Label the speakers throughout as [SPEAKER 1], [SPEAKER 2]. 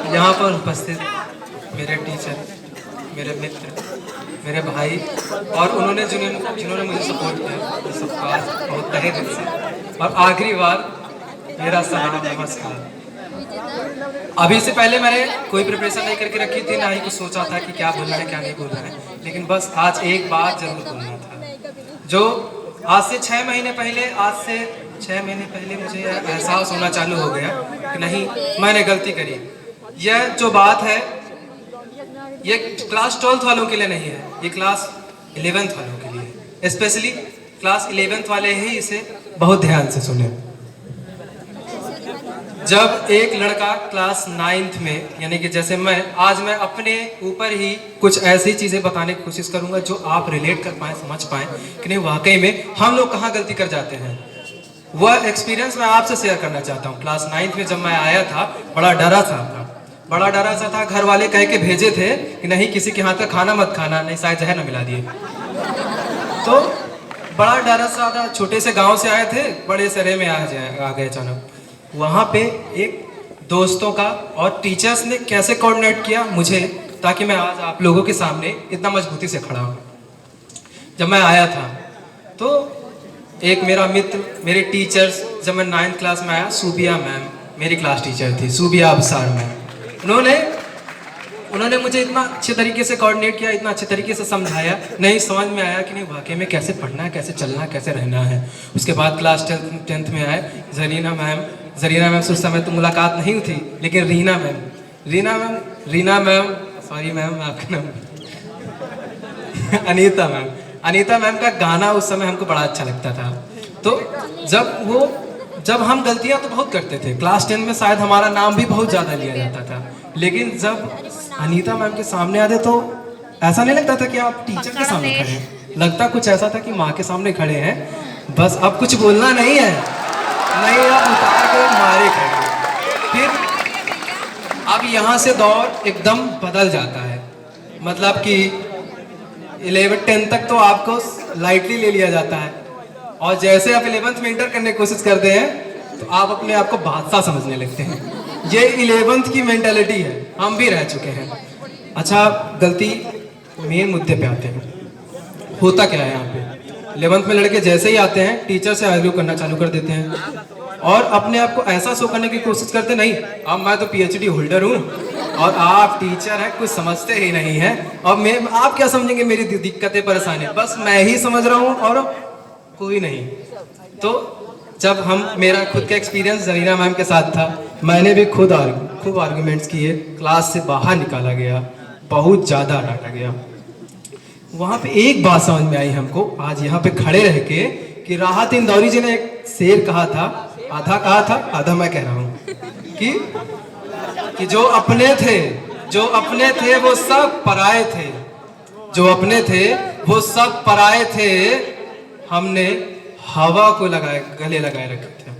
[SPEAKER 1] यहाँ पर उपस्थित मेरे टीचर, मेरे मित्र, मेरे भाई और उन्होंने जिन्होंने मुझे सपोर्ट किया, उन सबका आज बहुत तहे दिल से। और आखिरी बार मेरा सलाम नमस्कार। अभी से पहले मैंने कोई प्रिपरेशन नहीं करके रखी थी, ना ही कुछ सोचा था कि क्या बोलना है क्या नहीं बोलना है, लेकिन बस आज एक बात जरूर बोलना था। जो आज से 6 महीने पहले मुझे एहसास होना चालू हो गया कि नहीं, मैंने गलती करी। यह जो बात है ये क्लास 12th वालों के लिए नहीं है, ये क्लास 11th वालों के लिए है। स्पेशली क्लास 11th वाले ही इसे बहुत ध्यान से सुने। जब एक लड़का क्लास 9th में, यानी कि जैसे मैं अपने ऊपर ही कुछ ऐसी चीज़ें बताने की कोशिश करूंगा जो आप रिलेट कर पाएँ, समझ पाएँ कि नहीं वाकई में हम लोग कहाँ गलती कर जाते हैं। वह एक्सपीरियंस मैं आपसे शेयर करना चाहता हूँ। क्लास 9th में जब मैं आया था, बड़ा डरा सा था। घर वाले कह के भेजे थे कि नहीं किसी के हाथ का खाना मत खाना, नहीं शायद जहर न मिला दिए। तो बड़ा डरा सा था, छोटे से गांव से आए थे, बड़े शहर में आ गए अचानक। वहाँ पे एक दोस्तों का और टीचर्स ने कैसे कोऑर्डिनेट किया मुझे, ताकि मैं आज आप लोगों के सामने इतना मजबूती से खड़ा हूँ। जब मैं आया था तो एक मेरा मित्र, मेरे टीचर्स, जब मैं 9th क्लास में आया, सूबिया मैम मेरी क्लास टीचर थी, सूबिया अबसार मैम। उन्होंने मुझे इतना अच्छे तरीके से कोऑर्डिनेट किया, इतना अच्छे तरीके से समझाया, नहीं समझ में आया कि नहीं वाकई में कैसे पढ़ना है, कैसे चलना है, कैसे रहना है। उसके बाद क्लास 10th में आए, जरीना मैम से उस समय तो मुलाकात नहीं हुई थी, लेकिन रीना मैम सॉरी मैम आपका नाम अनीता मैम का गाना उस समय हमको बड़ा अच्छा लगता था। तो जब हम गलतियां तो बहुत करते थे, क्लास 10 में शायद हमारा नाम भी बहुत ज़्यादा लिया जाता था, लेकिन जब अनीता मैम के सामने आते तो ऐसा नहीं लगता था कि आप टीचर के सामने खड़े हैं, लगता कुछ ऐसा था कि माँ के सामने खड़े हैं, बस अब कुछ बोलना नहीं है, नहीं अब उतार के मारे खड़े। फिर अब यहाँ से दौर एकदम बदल जाता है, मतलब कि 11th-10th तक तो आपको लाइटली ले लिया जाता है, और जैसे आप 11th में इंटर करने की कोशिश करते हैं तो आप अपने आप को बादशाह समझने लगते हैं। ये 11th की मेंटालिटी है, हम भी रह चुके हैं। अच्छा, गलती मेन मुद्दे पे आते हैं। होता क्या है यहाँ पे, 11th में लड़के जैसे ही आते हैं टीचर से आर्ग्यू करना चालू कर देते हैं और अपने आप को ऐसा शो करने की कोशिश करते, नहीं अब मैं तो PhD होल्डर हूँ और आप टीचर हैं, कुछ समझते ही नहीं हैं, और आप क्या समझेंगे मेरी दिक्कतें परेशानी, बस मैं ही समझ रहा हूँ और कोई नहीं। तो जब मेरा खुद का एक्सपीरियंस जरीना मैम के साथ था, मैंने भी खूब आर्गुमेंट्स किए, क्लास से बाहर निकाला गया, बहुत ज़्यादा डांटा गया। वहाँ पे एक बात समझ में आई हमको आज यहाँ पे खड़े रह के, कि राहत इंदौरी जी ने एक शेर कहा था, आधा मैं कह रहा हूँ, कि जो अपने थे वो सब पराए थे, जो अपने थे वो सब पराए थे, हमने हवा को गले लगाए रखे थे।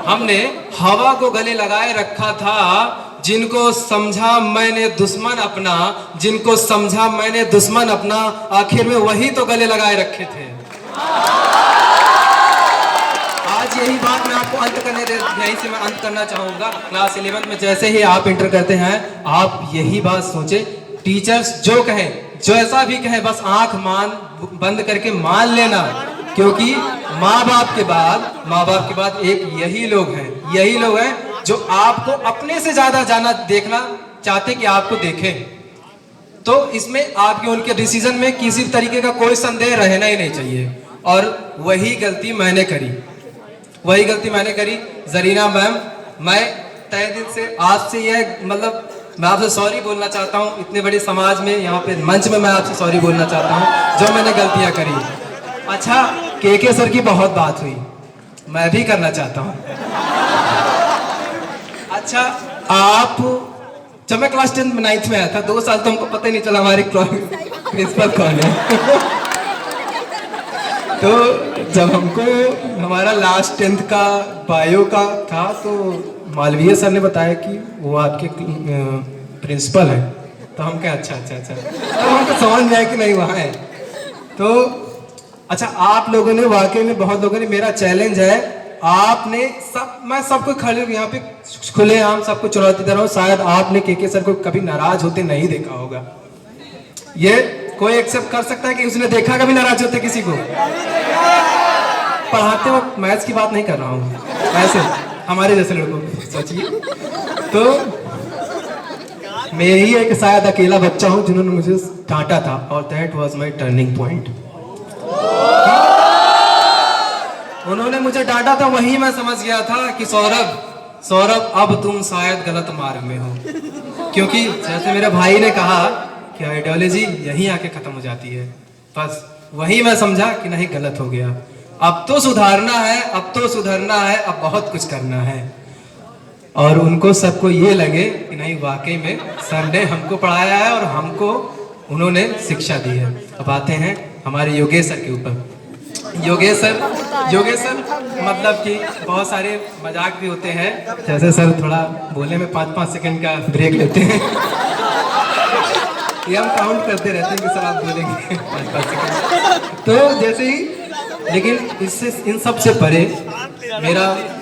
[SPEAKER 1] हमने हवा को गले लगाए रखा था, जिनको समझा मैंने दुश्मन अपना, आखिर में वही तो गले लगाए रखे थे। आज यही बात मैं आपको यहीं से मैं अंत करना चाहूंगा। क्लास 11th में जैसे ही आप इंटर करते हैं, आप यही बात सोचे, टीचर्स जो कहें, जो ऐसा भी कहे, बस आंख बंद करके मान लेना, क्योंकि माँ बाप के बाद एक यही लोग हैं जो आपको अपने से ज्यादा देखना चाहते कि आपको देखें। तो इसमें आपके उनके डिसीजन में किसी तरीके का कोई संदेह रहना ही नहीं चाहिए, और वही गलती मैंने करी। जरीना मैम, मैं तहे दिल से आज से मैं आपसे सॉरी बोलना चाहता हूँ, इतने बड़े समाज में, यहाँ पे मंच में मैं आपसे सॉरी बोलना चाहता हूँ जो मैंने गलतियाँ करी। अच्छा, के सर की बहुत बात हुई, मैं भी करना चाहता हूँ। अच्छा, आप जब मैं क्लास 9th में आया था, 2 साल तो हमको पता ही नहीं चला हमारे प्रिंसिपल कौन है। तो जब हमको हमारा लास्ट 10th का बायो का था, तो मालवीय सर ने बताया कि वो आपके प्रिंसिपल है। तो हम क्या अच्छा तो हमको समझ में आया कि नहीं वहाँ है। तो अच्छा, आप लोगों ने वाकई में बहुत लोगों ने, मेरा चैलेंज है आपने मैं सबको खड़े यहाँ पे खुलेआम सबको चुनौती दे रहा हूँ, शायद आपने के सर को कभी नाराज होते नहीं देखा होगा। ये कोई एक्सेप्ट कर सकता है कि उसने देखा कभी नाराज होते किसी को? पढ़ाते वक्त मैथ्स की बात नहीं कर रहा हूँ, ऐसे हमारे जैसे लड़कों को सोचिए। तो मैं ही एक शायद अकेला बच्चा हूँ जिन्होंने मुझे डांटा था, और that was my turning point. उन्होंने मुझे डांटा था, वही मैं समझ गया था कि सौरभ अब तुम शायद गलत मार्ग में हो, क्योंकि जैसे मेरे भाई ने कहा कि आइडियोलॉजी यहीं आके खत्म हो जाती है। बस वही मैं समझा कि नहीं, गलत हो गया, अब तो सुधारना है, अब तो सुधरना है, अब बहुत कुछ करना है। और उनको सबको ये लगे कि नहीं, वाकई में सर ने हमको पढ़ाया है और हमको उन्होंने शिक्षा दी है। अब आते हैं हमारे योगेश सर के ऊपर। योगेश सर मतलब कि बहुत सारे मजाक भी होते हैं, जैसे सर थोड़ा बोलने में 5-5 सेकंड का ब्रेक लेते हैं। ये हम काउंट करते रहते हैं कि सर आप बोलेंगे 5-5 सेकंड, तो जैसे ही। लेकिन इससे, इन सब से परे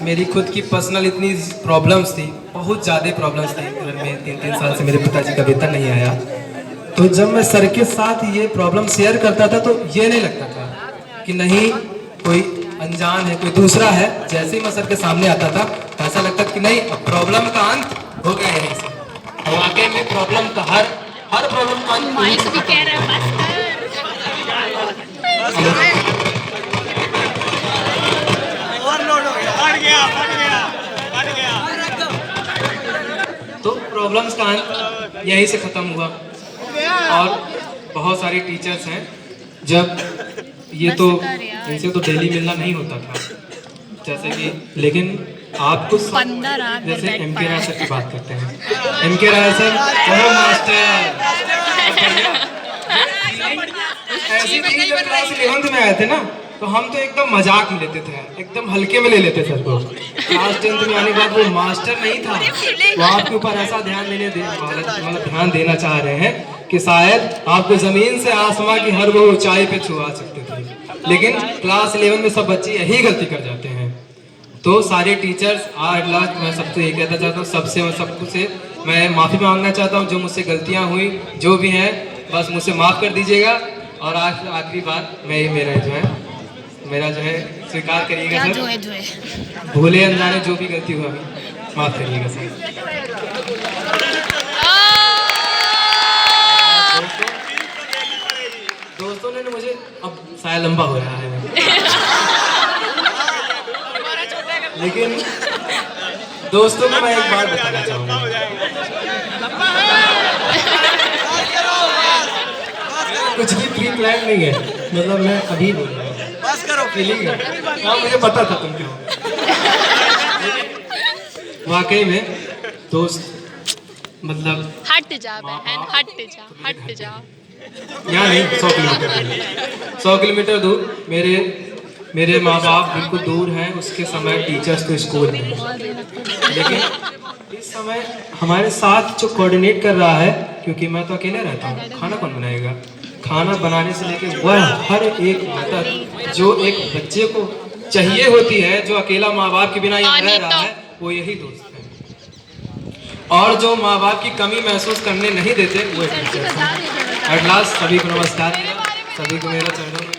[SPEAKER 1] मेरी खुद की पर्सनल इतनी प्रॉब्लम्स थी, बहुत ज़्यादा प्रॉब्लम्स थी। घर में 3-3 साल से मेरे पिताजी का वेतन नहीं आया, तो जब मैं सर के साथ ये प्रॉब्लम शेयर करता था तो ये नहीं लगता था कि नहीं कोई अनजान है, कोई दूसरा है। जैसे ही मैं सर के सामने आता था ऐसा लगता कि नहीं, अब प्रॉब्लम का अंत हो गया यहीं से। और वाकई में प्रॉब्लम का हर प्रॉब्लम का अंत तो प्रॉब्लम्स का अंत यहीं से खत्म हुआ। और बहुत सारे टीचर्स हैं, जब ये तो इनसे तो डेली मिलना नहीं होता था, जैसे कि, लेकिन आपको जैसे MK राय सर की बात करते हैं। MK राय सर मास्टर ऐसी थी, जब क्लास 11th में आए थे ना, तो हम तो एकदम मजाक में लेते थे, एकदम हल्के में ले लेते सर को। क्लास 10th में आने के बाद वो मास्टर नहीं था, वो आपके ऊपर ऐसा ध्यान देना चाह रहे हैं कि शायद आपको जमीन से आसमां की हर वो ऊंचाई पे छुआ सकते थे। लेकिन क्लास 11 में सब बच्चे यही गलती कर जाते हैं। तो सारे टीचर्स आज लास्ट मैं सबसे ये कहना चाहता हूँ, सबसे और सबको से मैं माफ़ी मांगना चाहता हूँ, जो मुझसे गलतियाँ हुई जो भी हैं, बस मुझसे माफ़ कर दीजिएगा। और आज आखिरी बार मैं मेरा जो है स्वीकार करिएगा सर, भूले अनजाने जो भी गलती हुआ माफ़ करिएगा सर। दोस्तों ने मुझे, अब शायद लंबा हो रहा है लेकिन दोस्तों को मैं एक बात बताना चाहूँगा, कुछ भी प्री प्लान नहीं है, मतलब मैं अभी बोल रहा हूँ, बस करो फीलिंग है। हाँ, मुझे पता था तुम क्यों। वाकई में दोस्त, मतलब
[SPEAKER 2] हट जा बहन, हट जा।
[SPEAKER 1] यहाँ नहीं, 100 किलोमीटर दूर मेरे माँ बाप बिल्कुल दूर हैं। उसके समय टीचर्स तो स्कूल में, लेकिन इस समय हमारे साथ जो कोऑर्डिनेट कर रहा है, क्योंकि मैं तो अकेले रहता हूँ, खाना कौन बनाएगा, खाना बनाने से लेके वह हर एक मेथड जो एक बच्चे को चाहिए होती है, जो अकेला माँ बाप के बिना यहाँ रह रहा है, वो यही दोस्त है। और जो माँ बाप की कमी महसूस करने नहीं देते वो टीचर्स हैं। एट लास्ट सभी को नमस्कार, सभी को मेरा चरणों में